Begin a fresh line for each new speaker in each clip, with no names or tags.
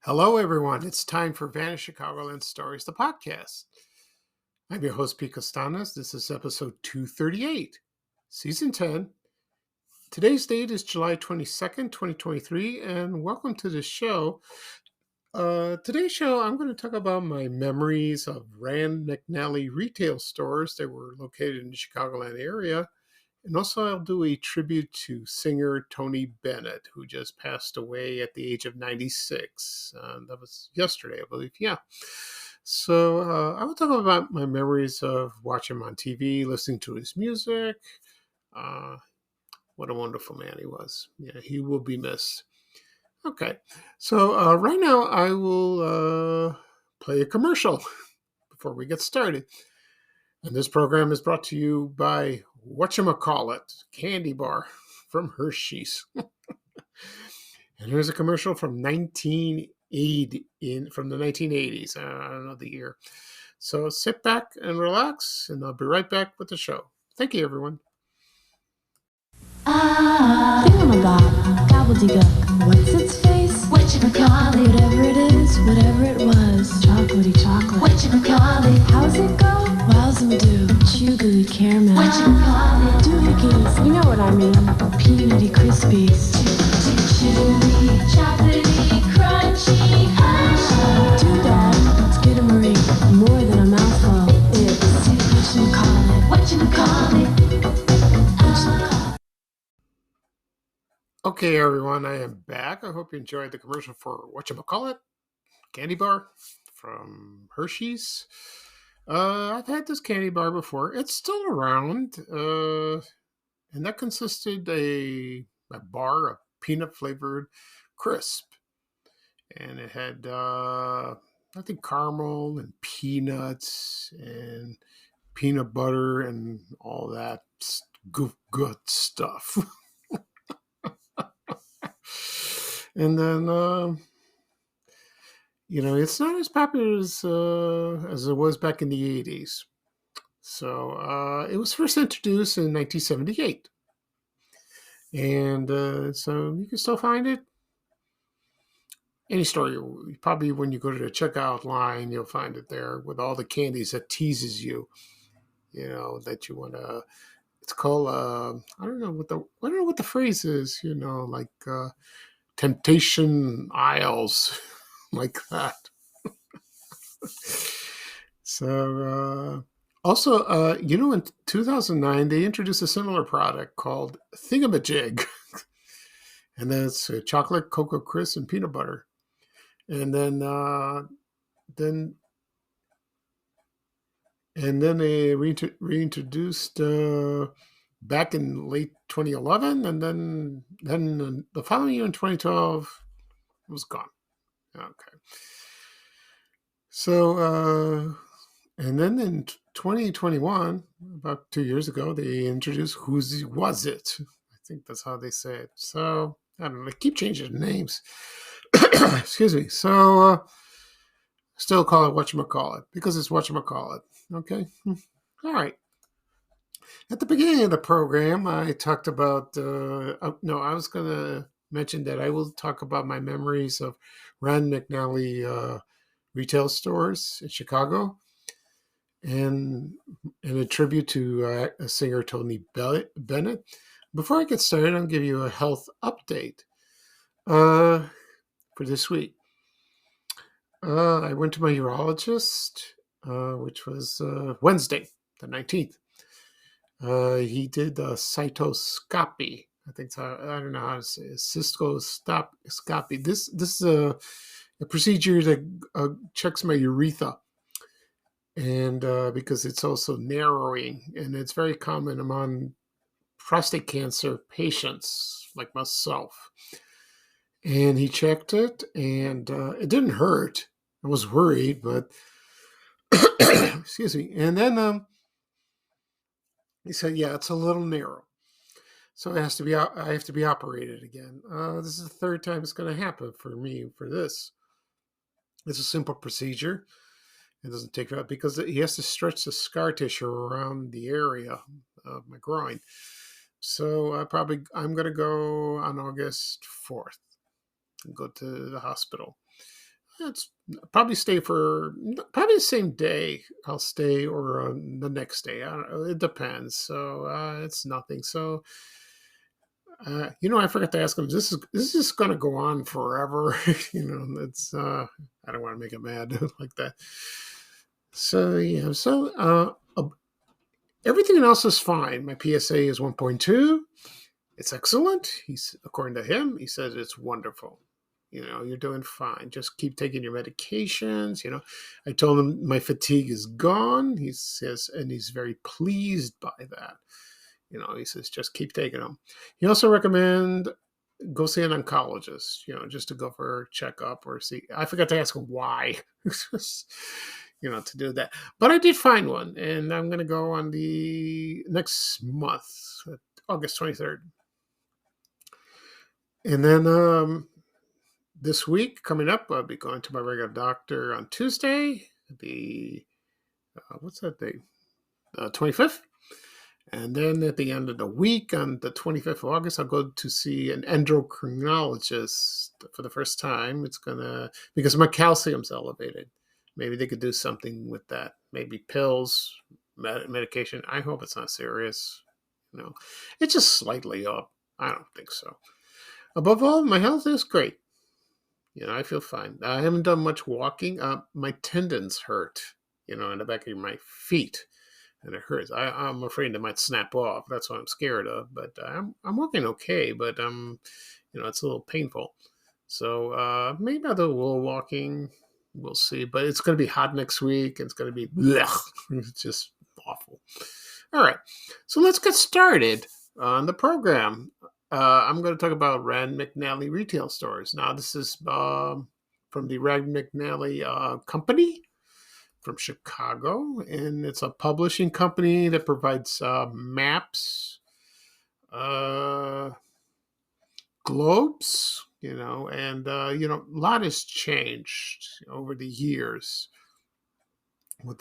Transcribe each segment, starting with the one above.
Hello, everyone. It's time for Vanished Chicagoland Stories, the podcast. I'm your host, Pete Costanas. This is episode 238, season 10. Today's date is July 22nd, 2023, and welcome to the show. Today's show, I'm going to talk about my memories of Rand McNally retail stores that were located in the Chicagoland area. And also, I'll do a tribute to singer Tony Bennett, who just passed away at the age of 96. That was yesterday, I believe. Yeah. So I will talk about my memories of watching him on TV, listening to his music. Uh, what a wonderful man he was. Yeah, he will be missed. Okay. So right now, I will play a commercial before we get started. And this program is brought to you by whatchamacallit, candy bar from Hershey's. And here's a commercial from 1980, from the 1980s. I don't know the year. So sit back and relax, and I'll be right back with the show. Thank you, everyone.
Thingamabob, gobbledygook, what's its face? Whatchamacallit, whatever it is, whatever it was. Chocolatey chocolate, whatchamacallit. How's it go? Wowzum do, chewy caramel. Whatchamacallit, doohickeys, you know what I mean. Peanutty crispies. Chewy, chocolatey, crunchy, Doodad, skidamarie, more than a mouthful. It's whatchamacallit, whatchamacallit.
Okay, everyone, I am back. I hope you enjoyed the commercial for whatchamacallit, candy bar from Hershey's. I've had this candy bar before. It's still around, and that consisted a bar of peanut flavored crisp, and it had I think caramel and peanuts and peanut butter and all that good stuff. And then it's not as popular as it was back in the 80s. So it was first introduced in 1978. And so you can still find it. Any store, probably when you go to the checkout line, you'll find it there with all the candies that teases you, that you want to. It's called, I don't know what the phrase is, like temptation aisles, like that. So, also, in 2009, they introduced a similar product called Thingamajig. And that's chocolate, cocoa crisp, and peanut butter. And then they reintroduced back in late 2011, and then the following year in 2012, it was gone. Okay. So and then in 2021, about 2 years ago, they introduced Whose Was It? I think that's how they say it. So I don't know. They keep changing the names. Excuse me. So still call it whatchamacallit because it's whatchamacallit. Okay. All right. At the beginning of the program, I talked about, no, I was going to mention that I will talk about my memories of Rand McNally retail stores in Chicago and a tribute to a singer, Tony Bennett. Before I get started, I'll give you a health update for this week. I went to my urologist, which was Wednesday, the 19th. He did a cystoscopy. I think I don't know how to say it. Cystoscopy. This is a procedure that checks my urethra, and because it's also narrowing, and it's very common among prostate cancer patients like myself. And he checked it, and it didn't hurt. I was worried, but excuse me. And then he said, "Yeah, it's a little narrow, so it has to be. I have to be operated again. This is the third time it's going to happen for me for this. It's a simple procedure. It doesn't take that because he has to stretch the scar tissue around the area of my groin. So I'm going to go on August 4th and go to the hospital. It's probably stay for probably the same day. I'll stay or the next day. I don't know. It depends. So it's nothing. So I forgot to ask him. This is going to go on forever. It's I don't want to make him mad like that. So yeah. So everything else is fine. My PSA is 1.2. It's excellent. He's according to him. He says it's wonderful. You're doing fine. Just keep taking your medications. I told him my fatigue is gone. He says, and he's very pleased by that. He says, just keep taking them. He also recommend go see an oncologist, just to go for a checkup or see. I forgot to ask him why, to do that. But I did find one, and I'm going to go on the next month, August 23rd. And then this week coming up, I'll be going to my regular doctor on Tuesday, what's that date? 25th. And then at the end of the week, on the 25th of August, I'll go to see an endocrinologist for the first time. Because my calcium's elevated. Maybe they could do something with that. Maybe pills, medication. I hope it's not serious. It's just slightly up. I don't think so. Above all, my health is great. I feel fine. I haven't done much walking. My tendons hurt, in the back of my feet. And it hurts. I'm afraid it might snap off. That's what I'm scared of. But I'm working okay. But it's a little painful. So maybe I'll do a little walking. We'll see. But it's going to be hot next week. It's going to be blech. It's just awful. All right. So let's get started on the program. I'm going to talk about Rand McNally retail stores. Now, this is from the Rand McNally company from Chicago, and it's a publishing company that provides maps, globes, and a lot has changed over the years with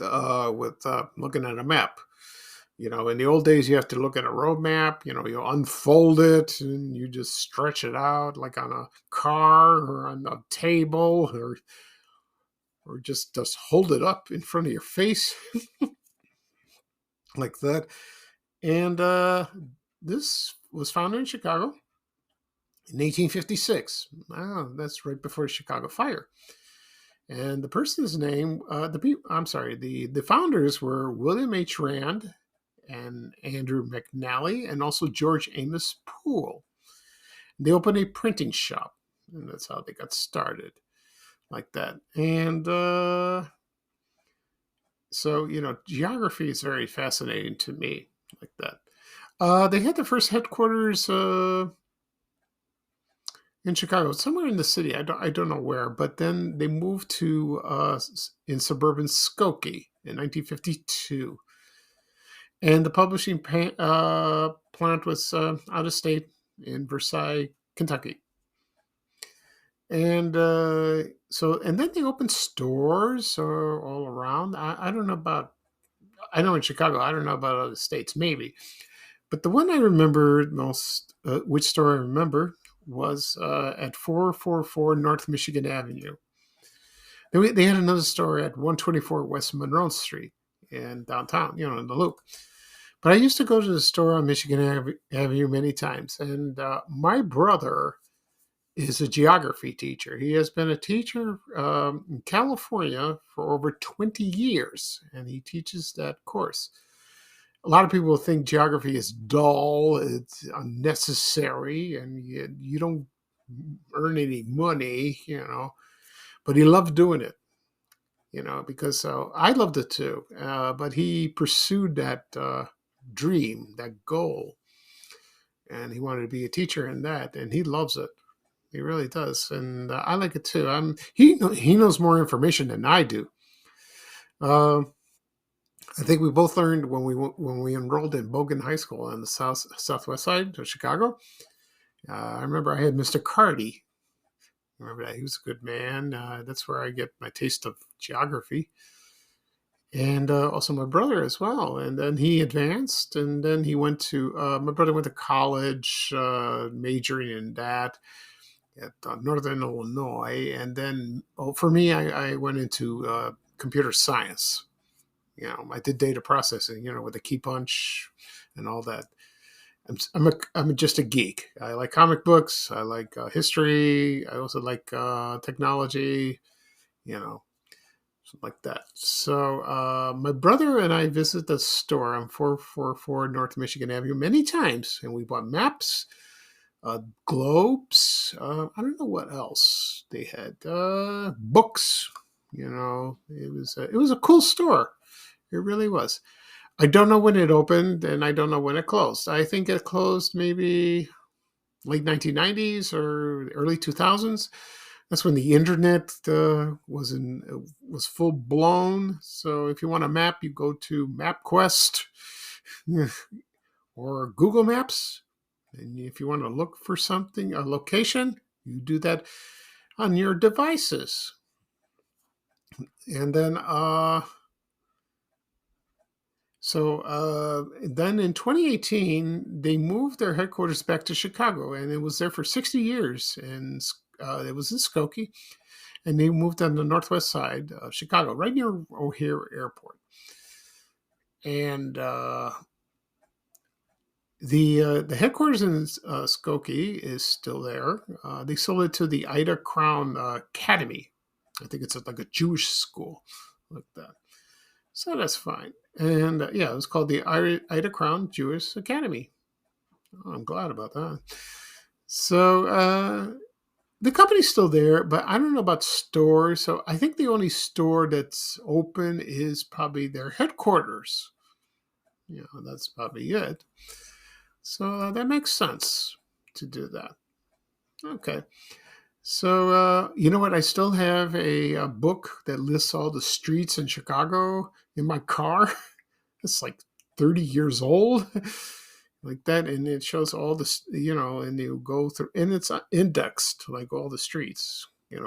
looking at a map. In the old days, you have to look at a road map. You unfold it and you just stretch it out like on a car or on a table or just hold it up in front of your face like that. And this was founded in Chicago in 1856. Wow, that's right before the Chicago fire. And the person's name, the founders were William H. Rand and Andrew McNally, and also George Amos Poole. They opened a printing shop, and that's how they got started, like that. And so, geography is very fascinating to me, like that. They had their first headquarters in Chicago, somewhere in the city. I don't know where, but then they moved to in suburban Skokie in 1952. And the publishing plant was out of state in Versailles, Kentucky. And and then they opened stores all around. I don't know I know in Chicago, I don't know about other states, maybe. But the one I remember most, which store I remember, was at 444 North Michigan Avenue. They had another store at 124 West Monroe Street in downtown, in the Loop. But I used to go to the store on Michigan Avenue many times. And my brother is a geography teacher. He has been a teacher in California for over 20 years, and he teaches that course. A lot of people think geography is dull, it's unnecessary, and you don't earn any money, but he loved doing it, because I loved it too. But he pursued that dream, that goal, and he wanted to be a teacher in that, and he loves it. He really does, and I like it too. He knows more information than I do. I think we both learned when we enrolled in Bogan High School on the southwest side of Chicago. I remember I had Mr. Carty. Remember that? He was a good man. That's where I get my taste of geography. And also my brother as well. And then he advanced, and then my brother went to college, majoring in that. at Northern Illinois. And then, for me, I went into computer science. I did data processing, with the key punch and all that. I'm just a geek. I like comic books. I like history. I also like technology, something like that. So my brother and I visit the store on 444 North Michigan Avenue many times, and we bought maps, globes. I don't know what else they had. Books. It was a cool store. It really was. I don't know when it opened, and I don't know when it closed. I think it closed maybe late 1990s or early 2000s. That's when the internet was full blown. So if you want a map, you go to MapQuest or Google Maps. And if you want to look for something, a location, you do that on your devices. And then then in 2018, they moved their headquarters back to Chicago, and it was there for 60 years. And it was in Skokie, and they moved on the northwest side of Chicago, right near O'Hare Airport. And the headquarters in Skokie is still there. They sold it to the Ida Crown Academy. I think it's like a Jewish school like that. So that's fine. And it was called the Ida Crown Jewish Academy. Oh, I'm glad about that. So the company's still there, but I don't know about stores. So I think the only store that's open is probably their headquarters. That's probably it. So that makes sense to do that. Okay. So, you know what? I still have a book that lists all the streets in Chicago in my car. It's like 30 years old, like that. And it shows all this, and you go through, and it's indexed, like all the streets, in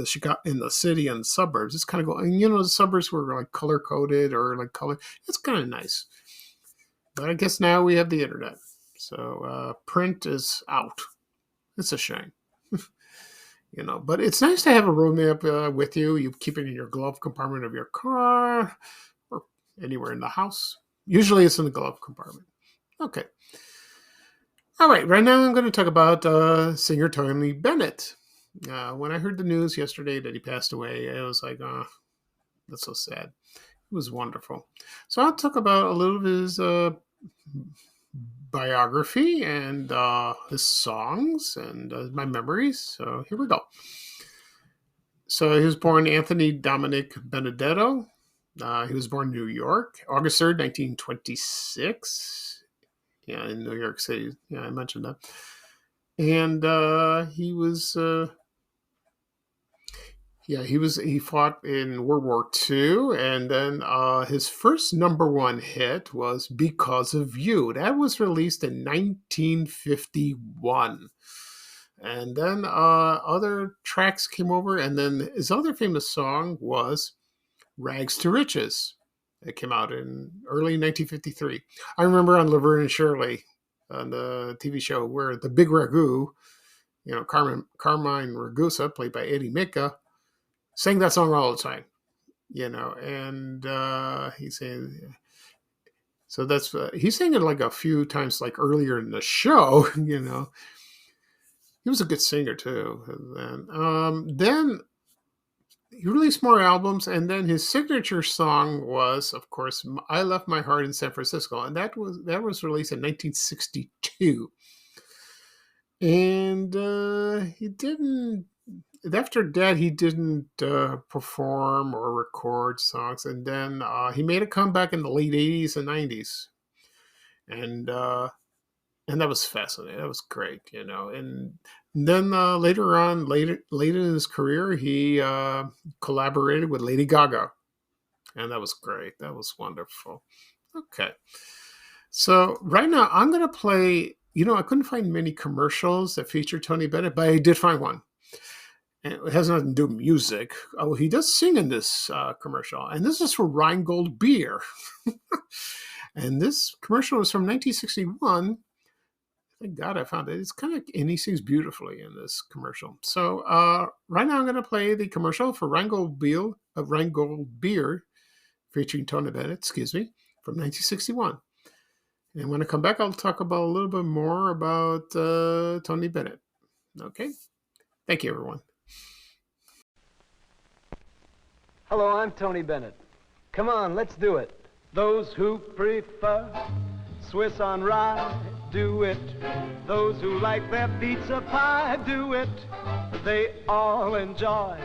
Chicago, in the city and the suburbs. It's kind of going, the suburbs were like color coded or like color. It's kind of nice. But I guess now we have the internet. So print is out. It's a shame. But it's nice to have a roadmap with you. You keep it in your glove compartment of your car or anywhere in the house. Usually it's in the glove compartment. Okay. All right. Right now I'm going to talk about singer Tony Bennett. When I heard the news yesterday that he passed away, I was like, oh, that's so sad. It was wonderful. So I'll talk about a little of his biography and his songs and my memories. So here we go. So he was born Anthony Dominic Benedetto. He was born in New York, August 3rd, 1926. Yeah, in New York City. Yeah, I mentioned that. And he was... he fought in World War II, and then his first number one hit was Because of You. That was released in 1951. And then other tracks came over, and then his other famous song was Rags to Riches. It came out in early 1953. I remember on Laverne and Shirley, on the TV show, where the Big Ragu, Carmine Ragusa, played by Eddie Mika, sang that song all the time, and he sang. So that's he sang it like a few times, like earlier in the show. He was a good singer too. And then he released more albums, and then his signature song was, of course, "I Left My Heart in San Francisco," and that was released in 1962. And he didn't. After that, he didn't perform or record songs, and then he made a comeback in the late 80s and 90s, and that was fascinating. That was great, And then later in his career, he collaborated with Lady Gaga, and that was great. That was wonderful. Okay, so right now I'm going to play. I couldn't find many commercials that feature Tony Bennett, but I did find one. It has nothing to do with music. Oh, he does sing in this commercial, and this is for Rheingold beer. And this commercial is from 1961 Thank God I found it. It's kind of, and he sings beautifully in this commercial. So right now I'm going to play the commercial for Rheingold Beer, featuring Tony Bennett, excuse me, from 1961. And when I come back, I'll talk about a little bit more about Tony Bennett. Okay. Thank you, everyone.
Hello, I'm Tony Bennett. Come on, let's do it. Those who prefer Swiss on rye, do it. Those who like their pizza pie, do it. They all enjoy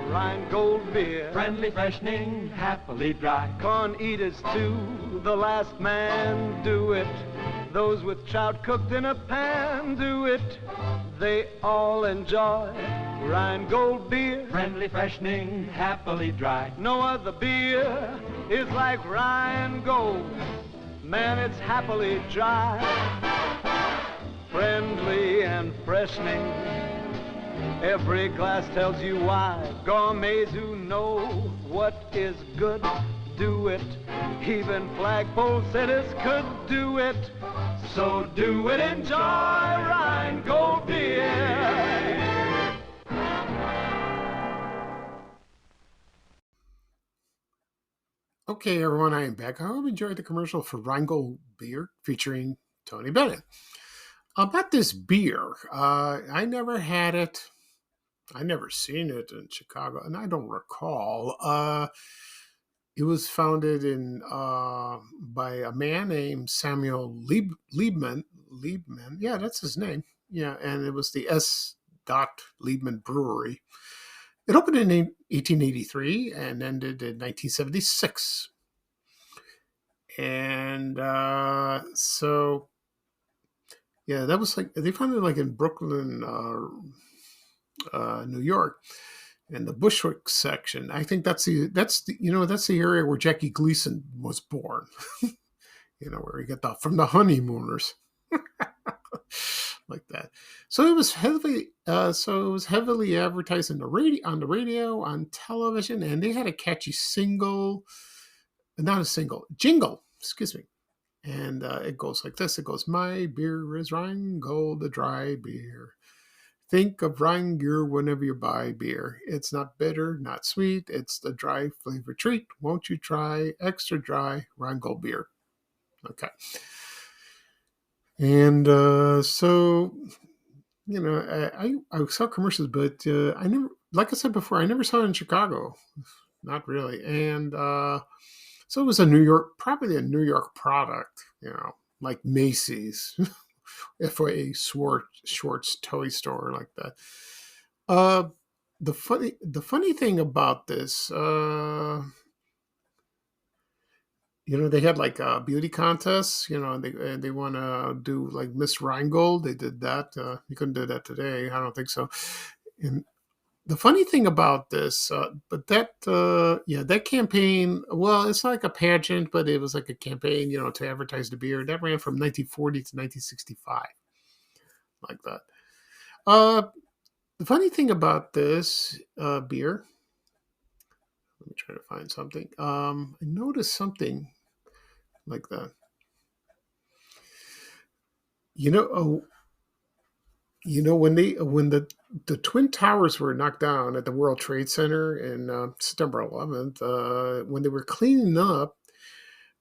Rheingold beer.
Friendly, freshening, happily dry.
Corn eaters too, the last man, do it. Those with trout cooked in a pan, do it. They all enjoy Rheingold beer.
Friendly, freshening, happily dry.
No other beer is like Rheingold. Man, it's happily dry. Friendly and freshening. Every glass tells you why. Gourmets who know what is good do it. Even flagpole sitters could do it. So do it, enjoy Rheingold beer.
Okay, everyone, I am back. I hope you enjoyed the commercial for Rheingold Beer featuring Tony Bennett. About this beer, I never had it. I never seen it in Chicago, and I don't recall. It was founded in by a man named Samuel Liebman. Liebman, yeah, that's his name. Yeah, and it was the S. Liebman Brewery. It opened in 1883 and ended in 1976. And so, yeah, that was like, they found it like in Brooklyn, New York, in the Bushwick section. I think that's the area where Jackie Gleason was born. Where you get that from the Honeymooners. Like that. So it was heavily advertised on the radio, on television, and they had a catchy jingle, excuse me. And it goes like this. It goes, "My beer is Rheingold, the dry beer. Think of Rheingear whenever you buy beer. It's not bitter, not sweet. It's the dry flavor treat. Won't you try extra dry Rheingold beer?" Okay. And so, I saw commercials, but I never, like I said before, I never saw it in Chicago. Not really. And so it was probably a New York product, like Macy's, F.A. Schwartz toy store, like that. The funny thing about this, they had like beauty contests, and they want to do like Miss Rheingold. They did that. You couldn't do that today. I don't think so. And the funny thing about this, that campaign, well, it's like a pageant, but it was like a campaign, to advertise the beer. That ran from 1940 to 1965, like that. The funny thing about this beer, let me try to find something. I noticed something like that. When the Twin Towers were knocked down at the World Trade Center in September 11th, when they were cleaning up,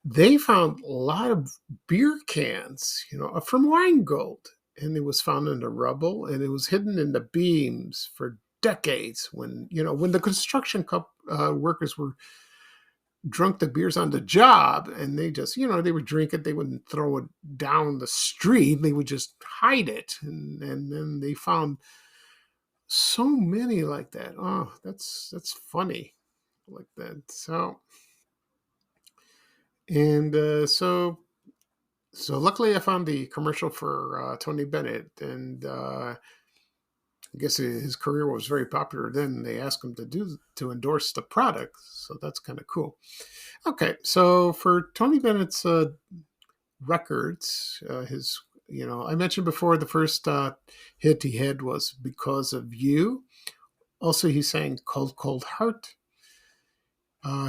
they found a lot of beer cans, from Rheingold, and it was found in the rubble, and it was hidden in the beams for decades. When the construction workers were drunk the beers on the job, and they just, they would drink it. They wouldn't throw it down the street. They would just hide it. And then they found so many like that. Oh, that's funny, like that. So, and so luckily I found the commercial for Tony Bennett, and I guess his career was very popular then. They asked him to endorse the product, so that's kind of cool. Okay, so for Tony Bennett's records, I mentioned before the first hit he had was "Because of You." Also, he sang "Cold Cold Heart,"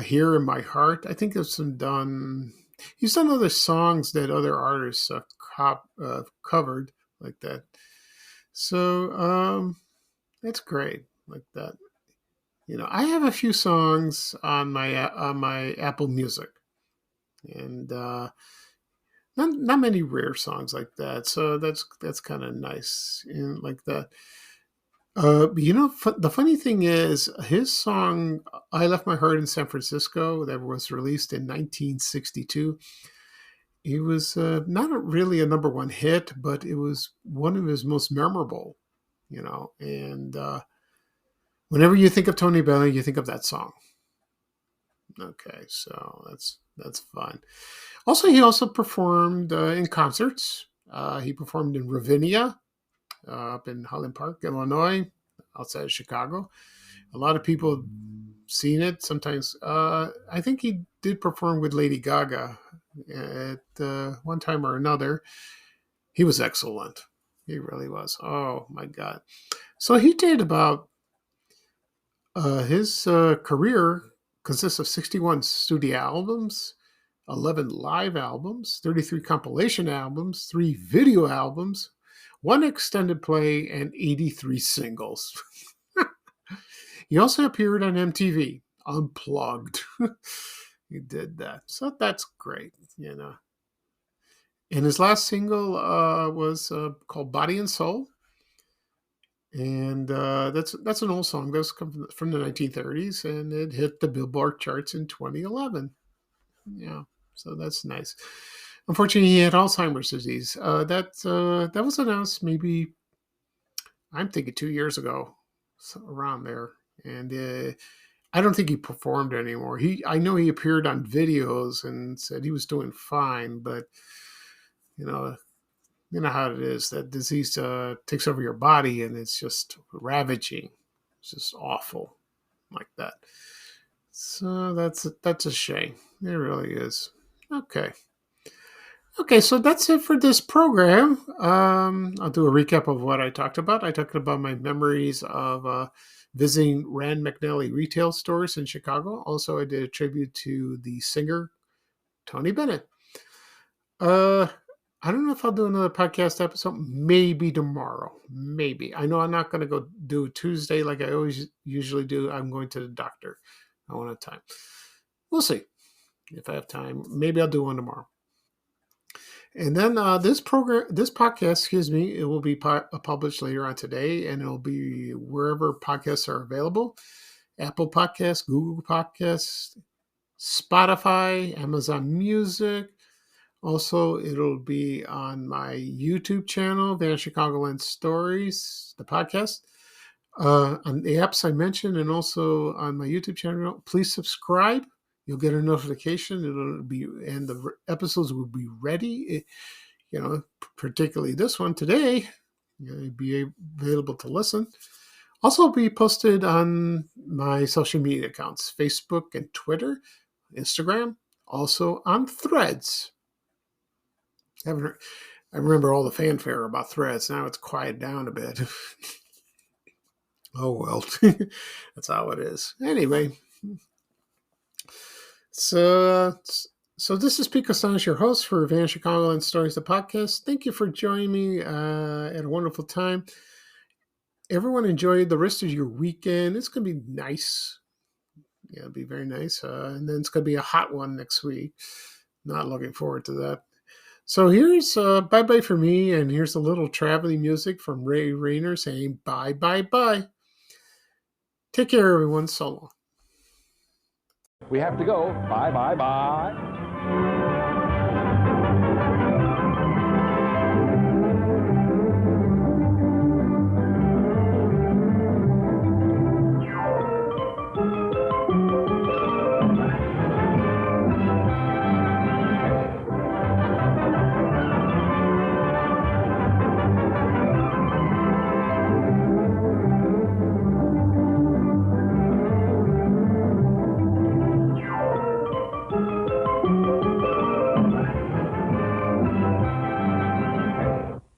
"Here in My Heart." I think he's done other songs that other artists covered, like that. So it's great like that. I have a few songs on my Apple Music, and not many rare songs like that. So that's kind of nice and like that. The funny thing is, his song "I Left My Heart in San Francisco" that was released in 1962. It was really a number one hit, but it was one of his most memorable. And whenever you think of Tony Bennett, you think of that song. Okay, so that's fun. Also, he also performed in concerts. He performed in Ravinia, up in Highland Park, Illinois, outside of Chicago. A lot of people have seen it. Sometimes, I think he did perform with Lady Gaga at one time or another. He was excellent. He really was. Oh my God! So he did about his career consists of 61 studio albums, 11 live albums, 33 compilation albums, 3 video albums, 1 extended play, and 83 singles. He also appeared on MTV Unplugged. He did that. So that's great. And his last single was called Body and Soul. And that's an old song. That's from the 1930s, and it hit the Billboard charts in 2011. Yeah, so that's nice. Unfortunately, he had Alzheimer's disease. That was announced maybe, I'm thinking 2 years ago, so around there. And I don't think he performed anymore. I know he appeared on videos and said he was doing fine, but you know, you know how it is. That disease takes over your body, and it's just ravaging. It's just awful, like that. So that's a shame. It really is. Okay. Okay, so that's it for this program. I'll do a recap of what I talked about. I talked about my memories of visiting Rand McNally retail stores in Chicago. Also, I did a tribute to the singer Tony Bennett. I don't know if I'll do another podcast episode. Maybe tomorrow. Maybe. I know I'm not going to go do Tuesday like I always usually do. I'm going to the doctor. I won't have time. We'll see if I have time. Maybe I'll do one tomorrow. And then this podcast, excuse me, it will be published later on today, and it'll be wherever podcasts are available: Apple Podcasts, Google Podcasts, Spotify, Amazon Music. Also, it'll be on my YouTube channel, Van Chicagoland Stories, the podcast, on the apps I mentioned, and also on my YouTube channel. Please subscribe. You'll get a notification. And the episodes will be ready. Particularly this one today. It'll be available to listen. Also, be posted on my social media accounts: Facebook and Twitter, Instagram. Also on Threads. I remember all the fanfare about Threads. Now it's quieted down a bit. Oh well, that's how it is. Anyway. So this is Pico Sanchez, your host for Van Chicagoland Stories, the podcast. Thank you for joining me at a wonderful time. Everyone enjoy the rest of your weekend. It's going to be nice. Yeah, it'll be very nice. And then it's going to be a hot one next week. Not looking forward to that. So here's bye-bye for me, and here's a little traveling music from Ray Rayner saying bye, bye, bye. Take care, everyone. So long.
We have to go. Bye, bye, bye.